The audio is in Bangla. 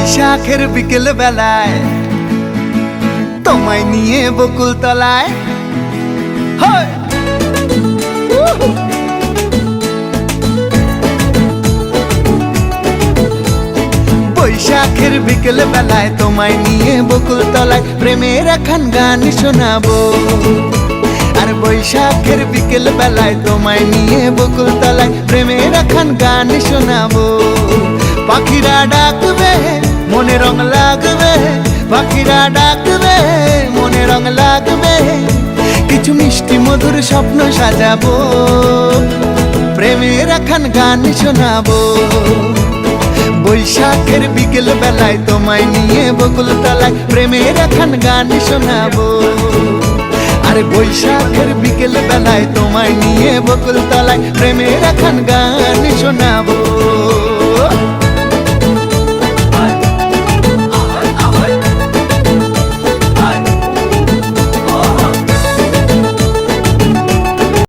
বৈশাখের বিকেল বেলায় তোমায় নিয়ে বকুল তলায় বৈশাখের বিকেল বেলায় তোমায় নিয়ে বকুল তলায় প্রেমের একখান গান শোনাবো। আর বৈশাখের বিকেল বেলায় তোমায় নিয়ে বকুল তলায় প্রেমের একখান গান শোনাবো। পাখিরা ডাকবে মনে রং লাগবে, পাখিরা ডাকবে মনে রং লাগবে, কিছু মিষ্টি মধুর স্বপ্ন সাজাবো, প্রেমের একখান গান শোনাবো। বৈশাখের বিকেল বেলায় তোমায় নিয়ে বকুল তলায় প্রেমের একখান গান শোনাবো। আরে বৈশাখের বিকেল বেলায় তোমায় নিয়ে বকুল তলায় প্রেমের একখান গান শোনাবো।